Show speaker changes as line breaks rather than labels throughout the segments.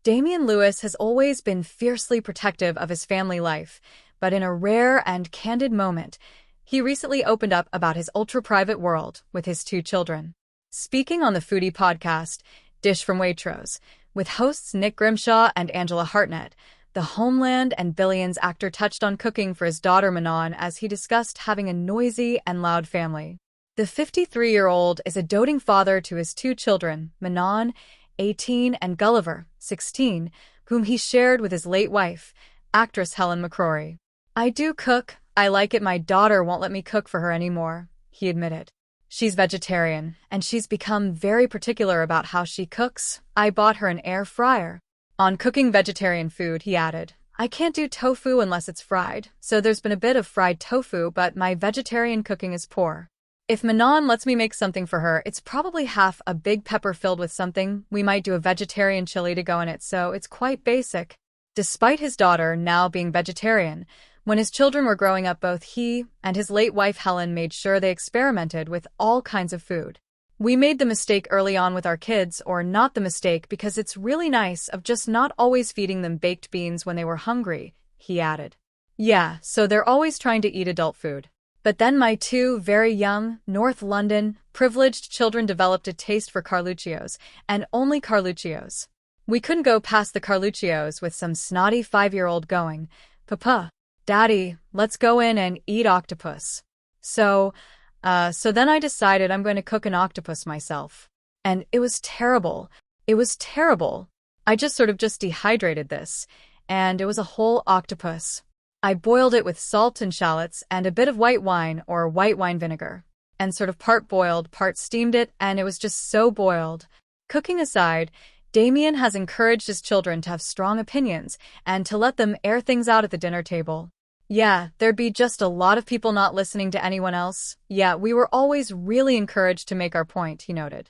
Damian Lewis has always been fiercely protective of his family life, but in a rare and candid moment, he recently opened up about his ultra-private world with his two children. Speaking on the foodie podcast, Dish from Waitrose, with hosts Nick Grimshaw and Angela Hartnett, the Homeland and Billions actor touched on cooking for his daughter Manon as he discussed having a noisy and loud family. The 53-year-old is a doting father to his two children, Manon, 18, and Gulliver, 16, whom he shared with his late wife, actress Helen McCrory. "I do cook. I like it. My daughter won't let me cook for her anymore," he admitted. "She's vegetarian, and she's become very particular about how she cooks. I bought her an air fryer." On cooking vegetarian food, he added, "I can't do tofu unless it's fried, so there's been a bit of fried tofu, but my vegetarian cooking is poor. If Manon lets me make something for her, it's probably half a big pepper filled with something. We might do a vegetarian chili to go in it, so it's quite basic." Despite his daughter now being vegetarian, when his children were growing up, both he and his late wife Helen made sure they experimented with all kinds of food. "We made the mistake early on with our kids, or not the mistake because it's really nice of just not always feeding them baked beans when they were hungry," he added. "Yeah, so they're always trying to eat adult food. But then my two very young, North London, privileged children developed a taste for Carluccio's, and only Carluccio's. We couldn't go past the Carluccio's with some snotty 5-year-old going, 'Papa, Daddy, let's go in and eat octopus.' So then I decided I'm going to cook an octopus myself. And it was terrible. It was terrible. I just dehydrated this, and it was a whole octopus. I boiled it with salt and shallots and a bit of white wine or white wine vinegar, and part boiled, part steamed it, and it was just so boiled." Cooking aside, Damian has encouraged his children to have strong opinions and to let them air things out at the dinner table. "Yeah, there'd be just a lot of people not listening to anyone else. Yeah, we were always really encouraged to make our point," he noted.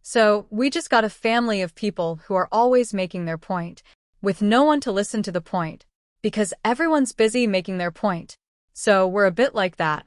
"So, we just got a family of people who are always making their point, with no one to listen to the point, because everyone's busy making their point. So we're a bit like that.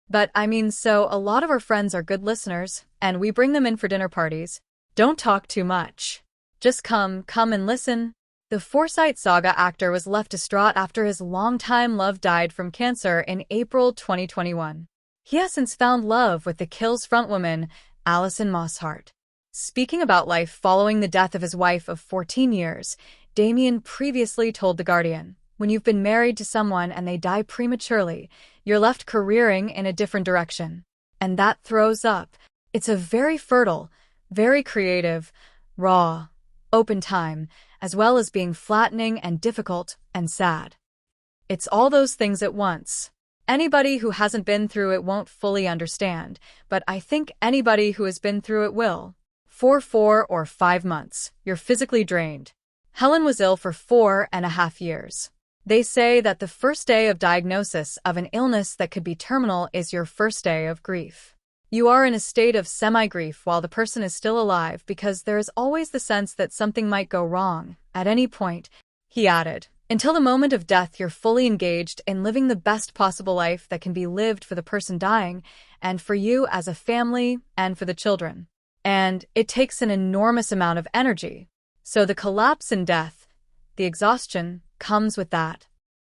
But so a lot of our friends are good listeners, and we bring them in for dinner parties. Don't talk too much. Just come and listen." The Forsyte Saga actor was left distraught after his longtime love died from cancer in April 2021. He has since found love with The Kill's frontwoman, Alison Mosshart. Speaking about life following the death of his wife of 14 years, Damian previously told The Guardian, "When you've been married to someone and they die prematurely, you're left careering in a different direction. And that throws up. It's a very fertile, very creative, raw, open time, as well as being flattening and difficult and sad. It's all those things at once. Anybody who hasn't been through it won't fully understand, but I think anybody who has been through it will. For 4 or 5 months, you're physically drained." Helen was ill for 4.5 years. They say that the first day of diagnosis of an illness that could be terminal is your first day of grief. You are in a state of semi-grief while the person is still alive because there is always the sense that something might go wrong at any point, he added. "Until the moment of death, you're fully engaged in living the best possible life that can be lived for the person dying, and for you as a family, and for the children. And it takes an enormous amount of energy. So the collapse and death, the exhaustion, comes with that."